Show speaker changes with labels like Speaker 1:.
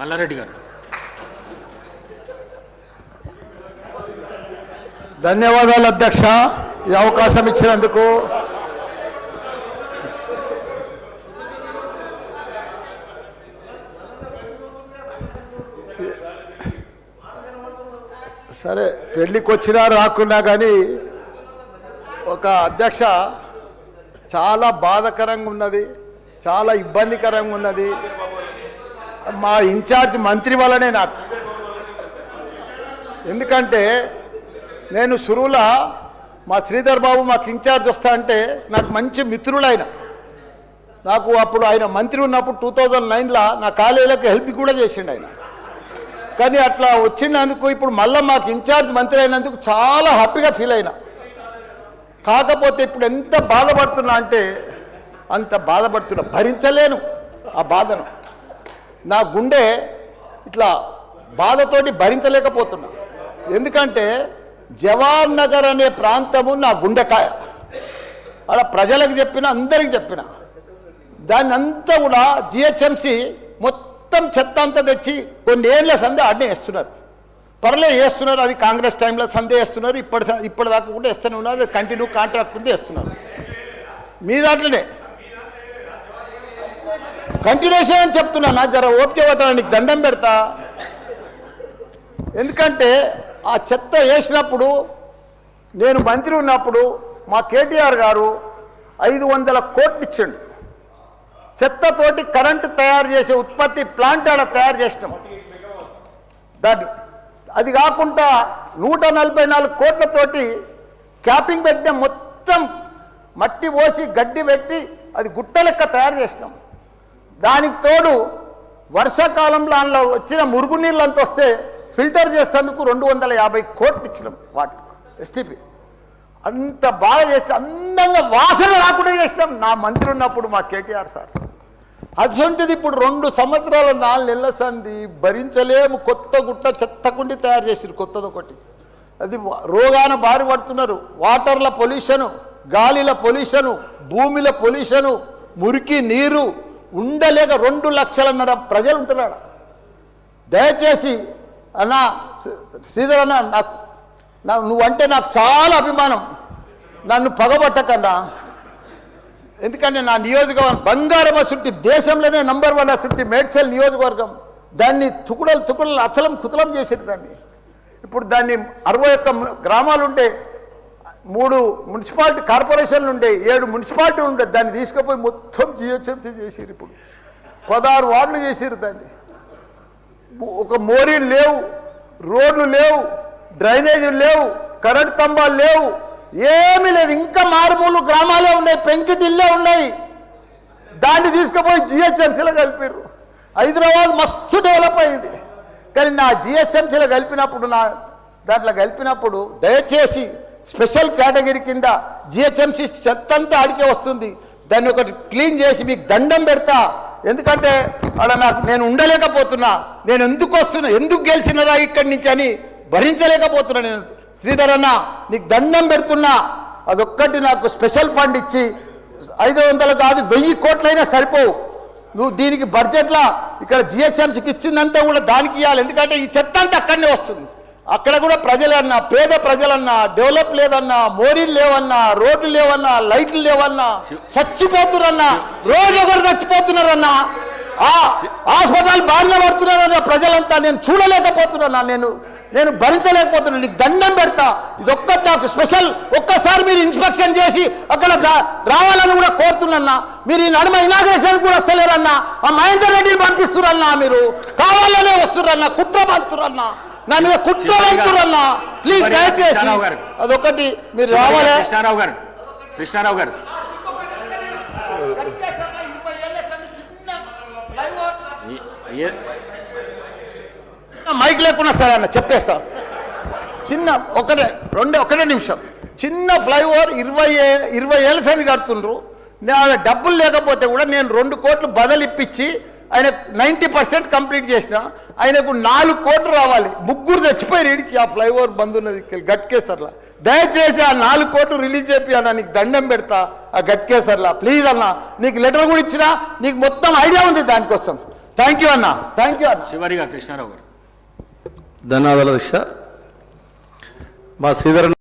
Speaker 1: మల్లారెడ్డి గారు.
Speaker 2: ధన్యవాదాలు అధ్యక్ష, ఈ అవకాశం ఇచ్చినందుకు. సరే, పెళ్ళికి వచ్చినా రాకున్నా కానీ ఒక అధ్యక్ష చాలా బాధాకరంగా ఉన్నది, చాలా ఇబ్బందికరంగా ఉన్నది. మా ఇన్ఛార్జ్ మంత్రి వల్లనే నాకు. ఎందుకంటే నేను సురువుల మా శ్రీధర్ బాబు మాకు ఇన్ఛార్జ్ వస్తా అంటే నాకు మంచి మిత్రుడు ఆయన. నాకు అప్పుడు ఆయన మంత్రి ఉన్నప్పుడు 2009లో నా కాలేజీలకు హెల్ప్ కూడా చేసిండు ఆయన. కానీ అట్లా వచ్చినందుకు ఇప్పుడు మళ్ళీ మాకు ఇన్ఛార్జ్ మంత్రి అయినందుకు చాలా హ్యాపీగా ఫీల్ అయినా. కాకపోతే ఇప్పుడు ఎంత బాధపడుతున్నా అంటే అంత బాధపడుతున్నా, భరించలేను ఆ బాధను. నా గుండె ఇట్లా బాధతోటి భరించలేకపోతున్నా. ఎందుకంటే జవహర్ నగర్ అనే ప్రాంతము నా గుండెకాయ. అలా ప్రజలకు చెప్పిన, అందరికి చెప్పిన, దాన్ని అంతా కూడా జిహెచ్ఎంసి మొత్తం చెత్త అంతా తెచ్చి కొన్ని ఏళ్ళ సందే అడ్డే వేస్తున్నారు. పర్లేదు వేస్తున్నారు, అది కాంగ్రెస్ టైంలో సందే వేస్తున్నారు, ఇప్పటిదాకా కూడా వేస్తూనే ఉన్నారు. అది కంటిన్యూ కాంట్రాక్ట్ ఉంది వేస్తున్నారు. మీ దాంట్లోనే కంటిన్యూషన్ అని చెప్తున్నా. నా జర ఓపిక పట్టాలని నీకు దండం పెడతా. ఎందుకంటే ఆ చెత్త వేసినప్పుడు నేను మంత్రి ఉన్నప్పుడు మా కేటీఆర్ గారు 500 కోట్లు ఇచ్చిండు. చెత్తతోటి కరెంటు తయారు చేసే ఉత్పత్తి ప్లాంట్ ఆడ తయారు చేసినాం. దాన్ని అది కాకుండా 144 కోట్లతోటి క్యాపింగ్ పెట్టిన, మొత్తం మట్టి పోసి గడ్డి పెట్టి అది గుట్ట లెక్క తయారు చేసినాం. దానికి తోడు వర్షాకాలంలో అందులో వచ్చిన మురుగునీళ్ళు అంత వస్తే ఫిల్టర్ చేసేందుకు 250 కోట్లు ఇచ్చినాం. వాటర్ ఎస్టీపీ అంత బాగా చేస్తే అందంగా వాసన రాకుండా చేసినాం నా మంత్రి ఉన్నప్పుడు మా కేటీఆర్ సార్. అటువంటిది ఇప్పుడు 2 సంవత్సరాలు 4 నెలల సంది భరించలేము. కొత్త గుట్ట చెత్తకుండి తయారు చేసిరు కొత్తది ఒకటి. అది రోగాన బారి పడుతున్నారు. వాటర్ల పొల్యూషను, గాలిల పొల్యూషను, భూమిల పొల్యూషను, మురికి నీరు ఉండలేక 2 లక్షలన్నర ప్రజలు ఉంటున్నాడు. దయచేసి అన్న శ్రీధర్ అన్న, నువ్వంటే నాకు చాలా అభిమానం. నన్ను పగబట్టకన్నా. ఎందుకంటే నా నియోజకవర్గం బంగారం అసుంటి, దేశంలోనే నంబర్ 1 అసుంటి మేడ్చల్ నియోజకవర్గం. దాన్ని తుకుడలు అచలం కుతలం చేసేది దాన్ని. ఇప్పుడు దాన్ని 61 గ్రామాలు ఉండే, 3 మున్సిపాలిటీ కార్పొరేషన్లు ఉండే, 7 మున్సిపాలిటీ ఉండే. దాన్ని తీసుకుపోయి మొత్తం జిహెచ్ఎంసీ చేసిరు. ఇప్పుడు 16 వార్డులు చేసిరు. దాన్ని ఒక మోరీలు లేవు, రోడ్లు లేవు, డ్రైనేజీలు లేవు, కరెంట్ స్తంభాలు లేవు, ఏమీ లేదు. ఇంకా మారుమూలు గ్రామాలే ఉన్నాయి, పెంకిటిల్లే ఉన్నాయి. దాన్ని తీసుకుపోయి జిహెచ్ఎంసీలో కలిపారు. హైదరాబాద్ మస్తు డెవలప్ అయింది. కానీ నా జిహెచ్ఎంసీలో కలిపినప్పుడు, నా దాంట్లో కలిపినప్పుడు దయచేసి స్పెషల్ కేటగిరీ కింద జిహెచ్ఎంసీ చెత్తంతా ఆడికే వస్తుంది. దాన్ని ఒకటి క్లీన్ చేసి మీకు దండం పెడతా. ఎందుకంటే అక్కడ నేను ఉండలేకపోతున్నా. నేను ఎందుకు వస్తున్నా, ఎందుకు గెలిచినరా ఇక్కడి నుంచి అని భరించలేకపోతున్నా. నేను శ్రీధర్ అన్న నీకు దండం పెడుతున్నా. అదొక్కటి నాకు స్పెషల్ ఫండ్ ఇచ్చి 500 కాదు 1000 కోట్లైనా సరిపోవు. నువ్వు దీనికి బడ్జెట్లో ఇక్కడ జిహెచ్ఎంసీకి ఇచ్చిందంతా కూడా దానికి ఇవ్వాలి. ఎందుకంటే ఈ చెత్త అంతా అక్కడనే వస్తుంది. అక్కడ కూడా ప్రజలన్నా, పేద ప్రజలన్నా, డెవలప్ లేదన్నా, మోరీలు లేవన్నా, రోడ్లు లేవన్నా, లైట్లు లేవన్నా, చచ్చిపోతున్నారన్నా, రోజు ఒకరు చచ్చిపోతున్నారన్నా, హాస్పిటల్ బారిన పడుతున్నారన్న ప్రజలంతా. నేను చూడలేకపోతున్నా, నేను భరించలేకపోతున్నాను. నీకు దండం పెడతా. ఇదొక్కటి నాకు స్పెషల్. ఒక్కసారి మీరు ఇన్స్పెక్షన్ చేసి అక్కడ రావాలని కూడా కోరుతున్నా. మీరు ఈ నడుమ ఇనాగ్రేషన్ కూడా వస్తలేరన్నా. ఆ మహేందర్ రెడ్డిని పంపిస్తురన్నా. మీరు కావాలనే వస్తురన్నా, కుట్ర పంతురన్నా, నా మీద కుట్ర పంతురన్నా. ప్లీజ్ దయచేసి అదొకటి మీరు రావాలి.
Speaker 1: కృష్ణారావు గారు
Speaker 2: మైక్ లేకున్నా సరే అన్న చెప్పేస్తా. చిన్న ఒకటే నిమిషం. చిన్న ఫ్లైఓవర్ 20 ఏళ్ళ సంది కడుతుండ్రు. నేను డబ్బులు లేకపోతే కూడా నేను 2 కోట్లు బదులు ఇప్పించి ఆయన 90% కంప్లీట్ చేసిన. ఆయనకు 4 కోట్లు రావాలి. 3 చచ్చిపోయారు. వీడికి ఆ ఫ్లైఓవర్ బంద్ ఉన్నది గట్కేసర్లా. దయచేసి ఆ 4 కోట్లు రిలీజ్ చేపి అన్న, నీకు దండం పెడతా. ఆ గట్కేసర్లా ప్లీజ్ అన్న. నీకు లెటర్ కూడా ఇచ్చినా, నీకు మొత్తం ఐడియా ఉంది దానికోసం. థ్యాంక్ యూ అన్న, థ్యాంక్ యూ అన్న.
Speaker 1: చివరిగా కృష్ణారావు గారు.
Speaker 3: ధన్యవాదాలు అధ్యక్ష. మా శ్రీధర్